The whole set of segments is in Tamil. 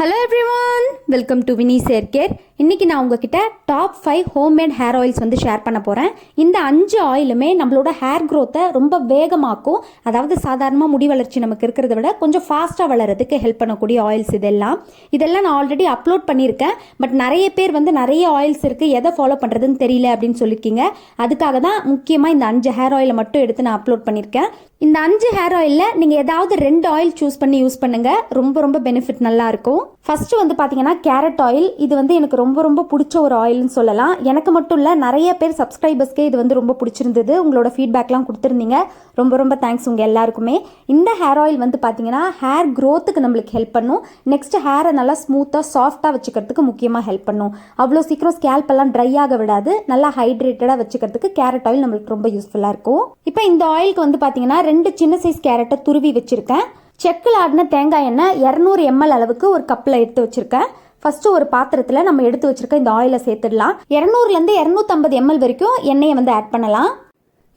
Hello everyone, welcome to Vini hair care. இன்றைக்கி நான் உங்ககிட்ட டாப் 5 ஹோம்மேட் ஹேர் ஆயில்ஸ் வந்து ஷேர் பண்ண போகிறேன். இந்த 5 ஆயிலுமே நம்மளோட ஹேர் க்ரோத்தை ரொம்ப வேகமாக்கும். அதாவது சாதாரணமாக முடி வளர்ச்சி நமக்கு இருக்கிறத விட கொஞ்சம் ஃபாஸ்ட்டாக வளர்கிறதுக்கு ஹெல்ப் பண்ணக்கூடிய ஆயில்ஸ் இதெல்லாம் நான் ஆல்ரெடி அப்லோட் பண்ணியிருக்கேன். பட் நிறைய பேர் வந்து நிறைய ஆயில்ஸ் இருக்குது, எதை ஃபாலோ பண்ணுறதுன்னு தெரியல அப்படின்னு சொல்லியிருக்கீங்க. அதுக்காக தான் முக்கியமாக இந்த 5 ஹேர் ஆயிலை மட்டும் எடுத்து நான் அப்லோட் பண்ணியிருக்கேன். இந்த 5 ஹேர் ஆயிலில் நீங்கள் ஏதாவது 2 ஆயில் சூஸ் பண்ணி யூஸ் பண்ணுங்கள். ரொம்ப பெனிஃபிட் நல்லாயிருக்கும். ஃபஸ்ட்டு வந்து பார்த்தீங்கன்னா கேரட் ஆயில். இது வந்து எனக்கு ரொம்ப பிடிச்ச ஒரு ஆயில்னு சொல்லலாம். எனக்கு மட்டும் இல்லை, நிறைய பேர் சப்ஸ்கிரைபர்ஸ்க்கே இது வந்து ரொம்ப பிடிச்சிருந்தது. உங்களோட ஃபீட்பேக்லாம் கொடுத்துருந்தீங்க. ரொம்ப தேங்க்ஸ் உங்கள் எல்லாருக்குமே. இந்த ஹேர் ஆயில் வந்து பார்த்தீங்கன்னா ஹேர் க்ரோத்துக்கு நம்மளுக்கு ஹெல்ப் பண்ணும். நெக்ஸ்ட் ஹேரை நல்லா ஸ்மூத்தாக சாஃப்டாக வச்சுக்கிறதுக்கு முக்கியமாக ஹெல்ப் பண்ணும். அவ்வளோ சீக்கிரம் ஸ்கேல்பெல்லாம் ட்ரை ஆக விடாது. நல்லா ஹைட்ரேட்டடாக வச்சுக்கிறதுக்கு கேரட் ஆயில் நம்மளுக்கு ரொம்ப யூஸ்ஃபுல்லாக இருக்கும். இப்போ இந்த ஆயிலுக்கு வந்து பார்த்தீங்கன்னா 2 சின்ன சைஸ் கேரட்டை துருவி வச்சுருக்கேன். செக்கில் ஆடின தேங்காய் எண்ணெய் 200 ml அளவுக்கு ஒரு கப்பில் எடுத்து வச்சுருக்கேன். ஃபஸ்ட்டு ஒரு பாத்திரத்தில் நம்ம எடுத்து வச்சுருக்க இந்த ஆயிலை சேர்த்துடலாம். 200லேருந்து 250 ml வரைக்கும் எண்ணெயை வந்து ஆட் பண்ணலாம்.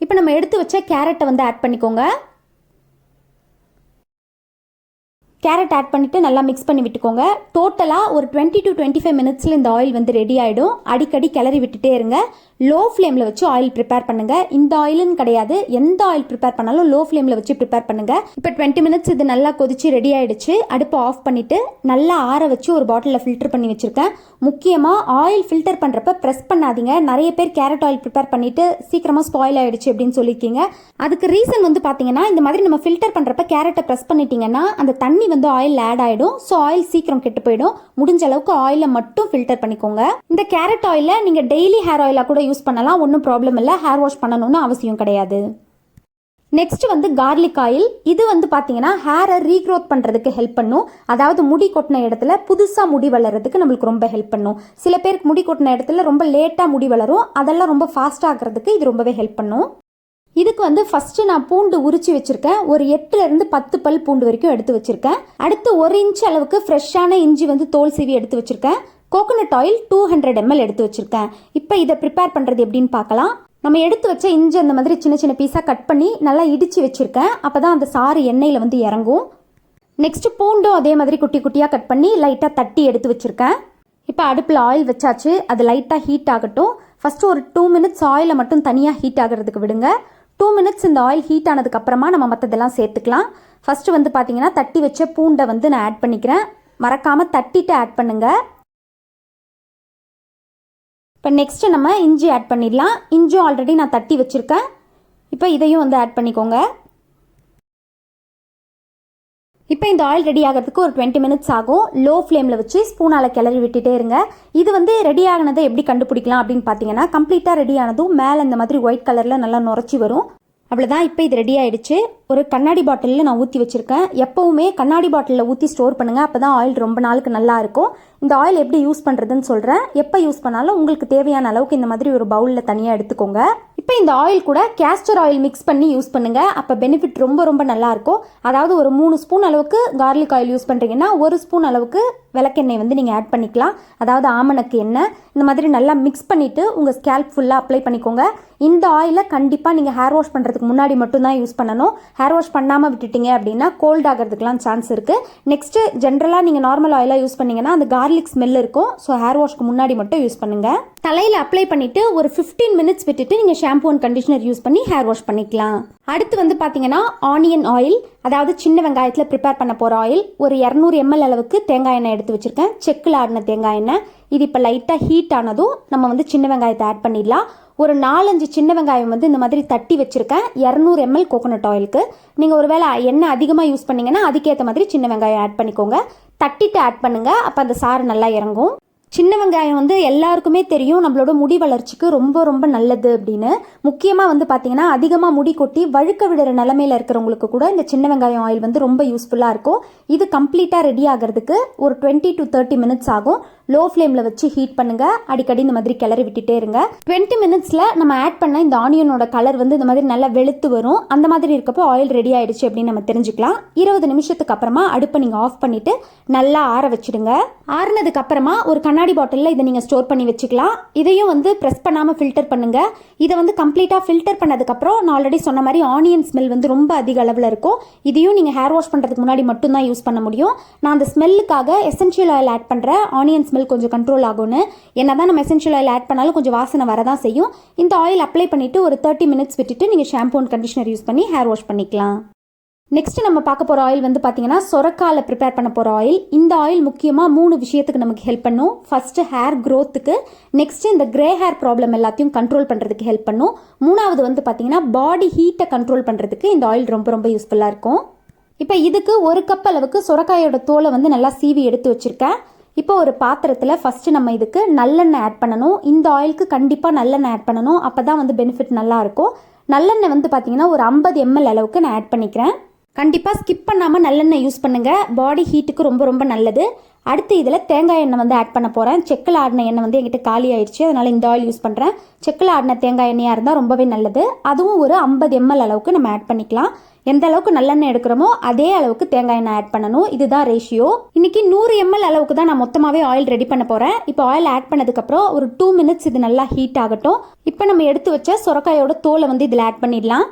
இப்போ நம்ம எடுத்து வச்ச கேரட்டை வந்து ஆட் பண்ணிக்கோங்க. கேரட் ஆட் பண்ணிவிட்டு நல்லா மிக்ஸ் பண்ணி விட்டுக்கோங்க. டோட்டலாக ஒரு 20 to 25 மினிட்ஸில் இந்த ஆயில் வந்து ரெடி ஆகிடும். அடிக்கடி கிளறி விட்டுட்டே இருங்க. லோ ஃப்ளேமில் வச்சு ஆயில் ப்ரிப்பேர் பண்ணுங்கள். இந்த ஆயிலுன்னு கிடையாது, எந்த ஆயில் ப்ரிப்பேர் பண்ணாலும் லோ ஃப்ளேமில் வச்சு ப்ரிப்பேர் பண்ணுங்கள். இப்போ 20 மினிட்ஸ் இது நல்லா கொதிச்சு ரெடி ஆகிடுச்சு. அடுப்பை ஆஃப் பண்ணிவிட்டு நல்லா ஆற வச்சு ஒரு பாட்டிலில் ஃபில்டர் பண்ணி வச்சுருக்கேன். முக்கியமாக ஆயில் ஃபில்டர் பண்ணுறப்ப ப்ரெஸ் பண்ணாதீங்க. நிறைய பேர் கேரட் ஆயில் ப்ரிப்பேர் பண்ணிவிட்டு சீக்கிரமாக ஸ்பாயில் ஆகிடுச்சு அப்படின்னு சொல்லியிருக்கீங்க. அதுக்கு ரீசன் வந்து பார்த்தீங்கன்னா, இந்த மாதிரி நம்ம ஃபில்டர் பண்ணுறப்ப கேரட்டை ப்ரெஸ் பண்ணிட்டீங்கன்னா அந்த தண்ணி வந்து ஆயில் ஆட் ஆயிடும். ஸோ ஆயில் சீக்கிரம் கெட்டு போயிடும். முடிஞ்ச அளவுக்கு ஆயிலை மட்டும் ஃபில்டர் பண்ணிக்கோங்க. இந்த கேரட் ஆயிலை நீங்கள் டெய்லி ஹேர் ஆயிலாக கூட யூஸ் பண்ணலாம். ஒன்றும் ப்ராப்ளம் இல்லை. ஹேர் வாஷ் பண்ணணும்னு அவசியம் கிடையாது. நெக்ஸ்ட் வந்து கார்லிக் ஆயில். இது வந்து பார்த்தீங்கன்னா ஹேரை ரீக்ரோத் பண்ணுறதுக்கு ஹெல்ப் பண்ணும். அதாவது முடி கொட்டின இடத்துல புதுசாக முடி வளர்கிறதுக்கு நம்மளுக்கு ரொம்ப ஹெல்ப் பண்ணும். சில பேருக்கு முடி கொட்டின இடத்துல ரொம்ப லேட்டாக முடி வளரும். அதெல்லாம் ரொம்ப ஃபாஸ்ட்டாக ஆகிறதுக்கு இது ரொம்பவே ஹெல்ப் பண்ணும். இதுக்கு வந்து ஃபஸ்ட்டு நான் பூண்டு உரிச்சு வச்சுருக்கேன். ஒரு 8லேருந்து 10 பல் பூண்டு வரைக்கும் எடுத்து வச்சுருக்கேன். அடுத்து 1 இன்ச் அளவுக்கு ஃப்ரெஷ்ஷான இஞ்சி வந்து தோல் சீவி எடுத்து வச்சுருக்கேன். கோகோனட் ஆயில் 200 ml எடுத்து வச்சுருக்கேன். இப்போ இதை ப்ரிப்பேர் பண்ணுறது எப்படின்னு பார்க்கலாம். நம்ம எடுத்து வச்ச இஞ்சி அந்த மாதிரி சின்ன பீஸாக கட் பண்ணி நல்லா இடித்து வச்சுருக்கேன். அப்போ தான் அந்த சாறு எண்ணெயில் வந்து இறங்கும். நெக்ஸ்ட்டு பூண்டும் அதே மாதிரி குட்டியாக கட் பண்ணி லைட்டாக தட்டி எடுத்து வச்சுருக்கேன். இப்போ அடுப்பில் ஆயில் வச்சாச்சு. அது லைட்டாக ஹீட் ஆகட்டும். ஃபஸ்ட்டு ஒரு 2 மினிட்ஸ் ஆயிலை மட்டும் தனியாக ஹீட் ஆகிறதுக்கு விடுங்க. 2 மினிட்ஸ் இந்த ஆயில் ஹீட் ஆனதுக்கப்புறமா நம்ம மற்றதெல்லாம் சேர்த்துக்கலாம். ஃபஸ்ட்டு வந்து பார்த்தீங்கன்னா தட்டி வச்ச பூண்டை வந்து நான் ஆட் பண்ணிக்கிறேன். மறக்காமல் தட்டிட்டு ஆட் பண்ணுங்கள். இப்போ நெக்ஸ்ட்டு நம்ம இஞ்சி ஆட் பண்ணிடலாம். இஞ்சியும் ஆல்ரெடி நான் தட்டி வச்சுருக்கேன். இப்போ இதையும் வந்து ஆட் பண்ணிக்கோங்க. இப்போ இந்த ஆயில் ரெடி ஆகிறதுக்கு ஒரு 20 மினிட்ஸ் ஆகும். லோ ஃப்ளேமில் வச்சு ஸ்பூனால் கிளறி விட்டுட்டே இருங்க. இது வந்து ரெடி ஆகினதை எப்படி கண்டுபிடிக்கலாம் அப்படின்னு பார்த்தீங்கன்னா, கம்ப்ளீட்டாக ரெடி ஆனதும் மேலே இந்த மாதிரி ஒயிட் கலரில் நல்லா நுரைச்சி வரும். அவ்வளோதான். இப்போ இது ரெடி ஆகிடுச்சு. ஒரு கண்ணாடி பாட்டிலில் நான் ஊற்றி வச்சுருக்கேன். எப்போவுமே கண்ணாடி பாட்டிலில் ஊற்றி ஸ்டோர் பண்ணுங்கள். அப்போ தான் ஆயில் ரொம்ப நாளுக்கு நல்லா இருக்கும். இந்த ஆயில் எப்படி யூஸ் பண்ணுறதுன்னு சொல்கிறேன். எப்போ யூஸ் பண்ணாலும் உங்களுக்கு தேவையான அளவுக்கு இந்த மாதிரி ஒரு பவுலில் தனியாக எடுத்துக்கோங்க. இப்போ இந்த ஆயில் கூட கேஸ்டர் ஆயில் மிக்ஸ் பண்ணி யூஸ் பண்ணுங்கள். அப்போ பெனிஃபிட் ரொம்ப நல்லாயிருக்கும். அதாவது ஒரு 3 ஸ்பூன் அளவுக்கு கார்லிக் ஆயில் யூஸ் பண்ணுறீங்கன்னா 1 ஸ்பூன் அளவுக்கு விளக்கெண்ணெய் வந்து நீங்கள் ஆட் பண்ணிக்கலாம். அதாவது ஆமணக்கு எண்ணெய். இந்த மாதிரி நல்லா மிக்ஸ் பண்ணிவிட்டு உங்கள் ஸ்கேல்ப் ஃபுல்லாக அப்ளை பண்ணிக்கோங்க. இந்த ஆயிலை கண்டிப்பாக நீங்கள் ஹேர் வாஷ் பண்ணுறதுக்கு முன்னாடி மட்டும்தான் யூஸ் பண்ணணும். ஹேர் வாஷ் பண்ணாமல் விட்டுட்டீங்க அப்படின்னா கோல்ட் ஆகிறதுக்குலாம் சான்ஸ் இருக்குது. நெக்ஸ்ட்டு ஜென்ரலாக நீங்கள் நார்மல் ஆயிலாக யூஸ் பண்ணிங்கன்னா அந்த கார்லிக் ஸ்மெல் இருக்கும். ஸோ ஹேர் வாஷ்க்கு முன்னாடி மட்டும் யூஸ் பண்ணுங்கள். தலையில் அப்ளை பண்ணிவிட்டு ஒரு 15 மினிட்ஸ் விட்டுட்டு நீங்கள் ஷாம்பூ அண்ட் கண்டிஷனர் யூஸ் பண்ணி ஹேர் வாஷ் பண்ணிக்கலாம். அடுத்து வந்து பார்த்தீங்கன்னா ஆனியன் ஆயில். அதாவது சின்ன வெங்காயத்தில் ப்ரிப்பேர் பண்ண போகிற ஆயில். ஒரு 200 ml அளவுக்கு தேங்காய் எண்ணெய் எடுத்து வச்சுருக்கேன். செக்கில் ஆடின தேங்காய் எண்ணெய். இது இப்போ லைட்டாக ஹீட் ஆனதும் நம்ம வந்து சின்ன வெங்காயத்தை ஆட் பண்ணிடலாம். ஒரு 4-5 சின்ன வெங்காயம் வந்து இந்த மாதிரி தட்டி வச்சுருக்கேன். 200 ml கோகோனட் ஆயிலுக்கு. நீங்கள் ஒரு வேளை எண்ணெய் அதிகமாக யூஸ் பண்ணிங்கன்னா அதுக்கேற்ற மாதிரி சின்ன வெங்காயம் ஆட் பண்ணிக்கோங்க. தட்டிட்டு ஆட் பண்ணுங்கள். அப்போ அந்த சாறு நல்லா இறங்கும். சின்ன வெங்காயம் வந்து எல்லாருக்குமே தெரியும் நம்மளோட முடி வளர்ச்சிக்கு ரொம்ப நல்லது அப்படின்னு. முக்கியமாக வந்து பார்த்தீங்கன்னா அதிகமாக முடி கொட்டி வழுக்க விடுற நிலமையில இருக்கிறவங்களுக்கு கூட இந்த சின்ன வெங்காயம் ஆயில் வந்து ரொம்ப யூஸ்ஃபுல்லாக இருக்கும். இது கம்ப்ளீட்டாக ரெடி ஆகிறதுக்கு ஒரு 20 to 30 மினிட்ஸ் ஆகும். லோ ஃப்ளேமில் வச்சு ஹீட் பண்ணுங்கள். அடிக்கடி இந்த மாதிரி கிளறி விட்டுட்டே இருங்க. 20 மினிட்ஸில் நம்ம ஆட் பண்ண இந்த ஆனியனோட கலர் வந்து இந்த மாதிரி நல்லா வெளுத்து வரும். அந்த மாதிரி இருக்கப்போ ஆயில் ரெடி ஆயிடுச்சு அப்படின்னு நம்ம தெரிஞ்சுக்கலாம். 20 நிமிஷத்துக்கு அப்புறமா அடுப்பை நீங்கள் ஆஃப் பண்ணிவிட்டு நல்லா ஆற வச்சுடுங்க. ஆறுனதுக்கு அப்புறமா ஒரு கண்ணாடி கண்ணாடி பாட்டிலில் இதை நீங்கள் ஸ்டோர் பண்ணி வச்சுக்கலாம். இதையும் வந்து ப்ரெஸ் பண்ணாமல் ஃபில்டர் பண்ணுங்கள். இதை வந்து கம்ப்ளீட்டாக ஃபில்டர் பண்ணதுக்கப்புறம் நான் ஆல்ரெடி சொன்ன மாதிரி ஆனியன் ஸ்மெல் வந்து ரொம்ப அதிக அளவில் இருக்கும். இதையும் நீங்கள் ஹேர் வாஷ் பண்ணுறதுக்கு முன்னாடி மட்டும்தான் யூஸ் பண்ண முடியும். நான் அந்த ஸ்மெல்லுக்காக எசென்ஷியல் ஆயில் ஆட் பண்ணுறேன். ஆனியன் ஸ்மெல் கொஞ்சம் கண்ட்ரோல் ஆகும்னு. என்ன தான் நம்ம எசென்ஷியல் ஆயில் ஆட் பண்ணாலும் கொஞ்சம் வாசனை வரதான் செய்யும். இந்த ஆயில் அப்ளை பண்ணிவிட்டு ஒரு 30 மினிட்ஸ் விட்டுட்டு நீங்கள் ஷாம்பூ அண்ட் கண்டிஷனர் யூஸ் பண்ணி ஹேர் வாஷ் பண்ணிக்கலாம். நெக்ஸ்ட் நம்ம பார்க்க போகிற ஆயில் வந்து பார்த்தீங்கன்னா சொரக்கால ப்ரிப்பேர் பண்ண போகிற ஆயில். இந்த ஆயில் முக்கியமாக 3 விஷயத்துக்கு நமக்கு ஹெல்ப் பண்ணும். ஃபர்ஸ்ட் ஹேர் க்ரோத்துக்கு, நெக்ஸ்ட் இந்த கிரே ஹேர் ப்ராப்ளம் எல்லாத்தையும் கண்ட்ரோல் பண்ணுறதுக்கு ஹெல்ப் பண்ணும். மூணாவது வந்து பார்த்தீங்கன்னா பாடி ஹீட்டை கண்ட்ரோல் பண்ணுறதுக்கு இந்த ஆயில் ரொம்ப ரொம்ப யூஸ்ஃபுல்லாக இருக்கும். இப்போ இதுக்கு 1 கப் அளவுக்கு சொரக்காயோட தோலை வந்து நல்லா சீவி எடுத்து வச்சுருக்கேன். இப்போ ஒரு பாத்திரத்தில் ஃபஸ்ட்டு நம்ம இதுக்கு நல்லெண்ணெய் ஆட் பண்ணணும். இந்த ஆயிலுக்கு கண்டிப்பாக நல்லெண்ணெய் ஆட் பண்ணணும். அப்போ தான் வந்து பெனிஃபிட் நல்லாயிருக்கும். நல்லெண்ணெய் வந்து பார்த்தீங்கன்னா ஒரு 50 ml அளவுக்கு நான் ஆட் பண்ணிக்கிறேன். கண்டிப்பாக ஸ்கிப் பண்ணாமல் நல்லெண்ணெய் யூஸ் பண்ணுங்கள். பாடி ஹீட்டுக்கு ரொம்ப ரொம்ப நல்லது. அடுத்து இதில் தேங்காய் எண்ணெய் வந்து ஆட் பண்ண போகிறேன். செக்கில் ஆடின எண்ணெய் வந்து என்கிட்ட காலி ஆயிடுச்சு, அதனால் இந்த ஆயில் யூஸ் பண்ணுறேன். செக்கில் ஆடின தேங்காய் எண்ணெயாக இருந்தால் ரொம்பவே நல்லது. அதுவும் ஒரு 50 ml அளவுக்கு நம்ம ஆட் பண்ணிக்கலாம். எந்த அளவுக்கு நல்லெண்ணெய் எடுக்கிறோமோ அதே அளவுக்கு தேங்காய் எண்ணெய் ஆட் பண்ணணும். இதுதான் ரேஷியோ. இன்றைக்கி 100 ml அளவுக்கு தான் நான் மொத்தமாகவே ஆயில் ரெடி பண்ண போகிறேன். இப்போ ஆயில் ஆட் பண்ணதுக்கப்புறம் ஒரு 2 மினிட்ஸ் இது நல்லா ஹீட் ஆகட்டும். இப்போ நம்ம எடுத்து வச்ச சொரக்காயோட தோலை வந்து இதில் ஆட் பண்ணிடலாம்.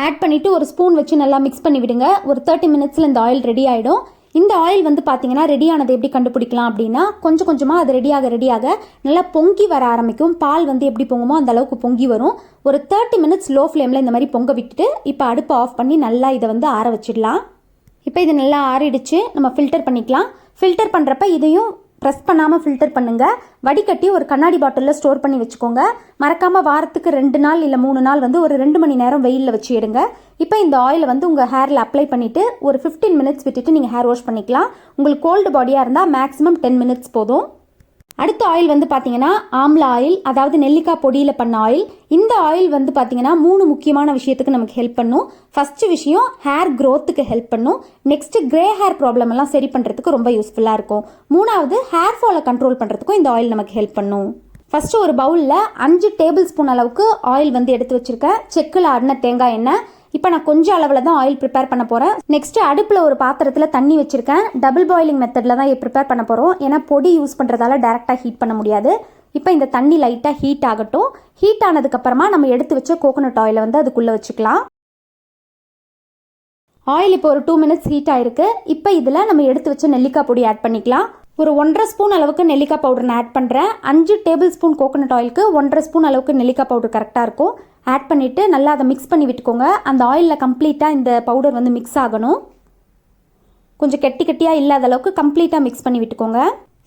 ஆட் பண்ணிவிட்டு ஒரு ஸ்பூன் வச்சு நல்லா மிக்ஸ் பண்ணி விடுங்க. ஒரு 30 மினிட்ஸில் இந்த ஆயில் ரெடி ஆகிடும். இந்த ஆயில் வந்து பார்த்தீங்கன்னா ரெடியானது எப்படி கண்டுபிடிக்கலாம் அப்படின்னா, கொஞ்சம் கொஞ்சமாக அது ரெடியாக நல்லா பொங்கி வர ஆரம்பிக்கும். பால் வந்து எப்படி பொங்குமோ அந்த அளவுக்கு பொங்கி வரும். ஒரு 30 மினிட்ஸ் லோ ஃப்ளேமில் இந்த மாதிரி பொங்க விட்டுட்டு இப்போ அடுப்பை ஆஃப் பண்ணி நல்லா இதை வந்து ஆற வச்சிடலாம். இப்போ இது நல்லா ஆறிடுச்சு. நம்ம ஃபில்டர் பண்ணிக்கலாம். ஃபில்டர் பண்ணுறப்ப இதையும் ப்ரெஸ் பண்ணாமல் ஃபில்டர் பண்ணுங்கள். வடிகட்டி ஒரு கண்ணாடி பாட்டிலில் ஸ்டோர் பண்ணி வச்சுக்கோங்க. மறக்காமல் வாரத்துக்கு 2 நாள் இல்லை 3 நாள் வந்து ஒரு 2 மணி நேரம் வெயிலில் வச்சு எடுங்க. இப்போ இந்த ஆயிலை வந்து உங்கள் ஹேரில் அப்ளை பண்ணிவிட்டு ஒரு 15 மினிட்ஸ் விட்டுட்டு நீங்கள் ஹேர் வாஷ் பண்ணிக்கலாம். உங்களுக்கு கோல்டு பாடியாக இருந்தால் மேக்ஸிமம் 10 மினிட்ஸ் போதும். அடுத்த ஆயில் வந்து பார்த்தீங்கன்னா ஆம்லா ஆயில், அதாவது நெல்லிக்காய் பொடியில் பண்ண ஆயில். இந்த ஆயில் வந்து பார்த்தீங்கன்னா 3 முக்கியமான விஷயத்துக்கு நமக்கு ஹெல்ப் பண்ணும். ஃபர்ஸ்ட் விஷயம் ஹேர் க்ரோத்துக்கு ஹெல்ப் பண்ணும். நெக்ஸ்ட் கிரே ஹேர் ப்ராப்ளம் எல்லாம் சரி பண்ணுறதுக்கு ரொம்ப யூஸ்ஃபுல்லாக இருக்கும். மூணாவது ஹேர் ஃபாலை கண்ட்ரோல் பண்ணுறதுக்கும் இந்த ஆயில் நமக்கு ஹெல்ப் பண்ணும். ஃபஸ்ட்டு ஒரு பவுலில் 5 டேபிள் ஸ்பூன் அளவுக்கு ஆயில் வந்து எடுத்து வச்சுருக்கேன். செக்கில் ஆடின தேங்காய் எண்ணெய். இப்போ நான் கொஞ்சம் அளவில் தான் ஆயில் ப்ரிப்பேர் பண்ண போகிறேன். நெக்ஸ்ட்டு அடுப்பில் ஒரு பாத்திரத்தில் தண்ணி வச்சுருக்கேன். டபுள் பாயிலிங் மெத்தடில் தான் ப்ரிப்பேர் பண்ண போகிறோம். ஏன்னா பொடி யூஸ் பண்ணுறதால டேரெக்டாக ஹீட் பண்ண முடியாது. இப்போ இந்த தண்ணி லைட்டாக ஹீட் ஆகட்டும். ஹீட் ஆனதுக்கப்புறமா நம்ம எடுத்து வச்ச கோகோனட் ஆயிலை வந்து அதுக்குள்ளே வச்சுக்கலாம். ஆயில் இப்போ ஒரு 2 மினிட்ஸ் ஹீட் ஆயிருக்கு. இப்போ இதில் நம்ம எடுத்து வச்ச நெல்லிக்காய் பொடி ஆட் பண்ணிக்கலாம். ஒரு 1.5 ஸ்பூன் அளவுக்கு நெல்லிக்காய் பவுடர் நான் ஆட் பண்ணுறேன். 5 டேபிள் ஸ்பூன் கோகோனட் ஆயிலுக்கு 1.5 ஸ்பூன் அளவுக்கு நெல்லிக்காய் பவுடர் கரெக்டாக இருக்கும். ஆட் பண்ணிவிட்டு நல்லா அதை மிக்ஸ் பண்ணி விட்டுக்கோங்க. அந்த ஆயிலில் கம்ப்ளீட்டாக இந்த பவுடர் வந்து மிக்ஸ் ஆகணும். கொஞ்சம் கெட்டியாக இல்லாத அளவுக்கு கம்ப்ளீட்டாக மிக்ஸ் பண்ணி விட்டுக்கோங்க.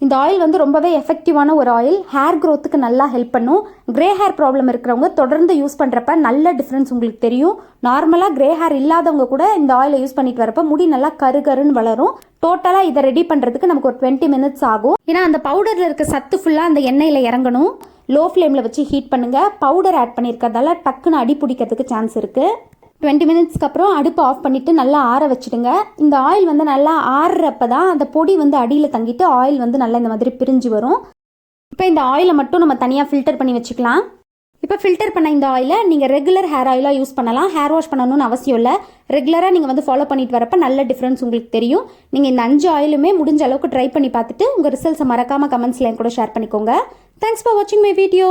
இந்த ஆயில் வந்து ரொம்பவே எஃபெக்டிவான ஒரு ஆயில். ஹேர் க்ரோத்துக்கு நல்லா ஹெல்ப் பண்ணும். கிரே ஹேர் ப்ராப்ளம் இருக்கிறவங்க தொடர்ந்து யூஸ் பண்ணுறப்ப நல்ல டிஃப்ரென்ஸ் உங்களுக்கு தெரியும். நார்மலாக கிரே ஹேர் இல்லாதவங்க கூட இந்த ஆயிலை யூஸ் பண்ணிட்டு வரப்ப முடி நல்லா கருன்னு வளரும். டோட்டலாக இதை ரெடி பண்ணுறதுக்கு நமக்கு ஒரு 20 மினிட்ஸ் ஆகும். ஏன்னா அந்த பவுடரில் இருக்க சத்து ஃபுல்லாக அந்த எண்ணெயில் இறங்கணும். லோ ஃப்ளேமில் வச்சு ஹீட் பண்ணுங்கள். பவுடர் ஆட் பண்ணியிருக்கிறதால டக்குன்னு அடி பிடிக்கிறதுக்கு சான்ஸ் இருக்குது. 20 மினிட்ஸ்க்கு அப்புறம் அடுப்பு ஆஃப் பண்ணிவிட்டு நல்லா ஆற வச்சுடுங்க. இந்த ஆயில் வந்து நல்லா ஆறுறப்ப தான் அந்த பொடி வந்து அடியில் தங்கிட்டு ஆயில் வந்து நல்லா இந்த மாதிரி பிரிஞ்சு வரும். இப்போ இந்த ஆயிலை மட்டும் நம்ம தனியாக ஃபில்டர் பண்ணி வச்சுக்கலாம். இப்போ ஃபில்டர் பண்ண இந்த ஆயிலை நீங்கள் ரெகுலர் ஹேர் ஆயிலாக யூஸ் பண்ணலாம். ஹேர் வாஷ் பண்ணணும்னு அவசியம் இல்லை. ரெகுலராக நீங்கள் வந்து ஃபாலோ பண்ணிட்டு வரப்போ நல்ல டிஃப்ரென்ஸ் உங்களுக்கு தெரியும். நீங்கள் இந்த 5 ஆயிலுமே முடிஞ்ச அளவுக்கு ட்ரை பண்ணி பார்த்துட்டு உங்கள் ரிசல்ட்ஸை மறக்காமல் கமெண்ட்ஸில் என் கூட ஷேர் பண்ணிக்கோங்க. தேங்க்ஸ் ஃபார் வாட்சிங் மை வீடியோ.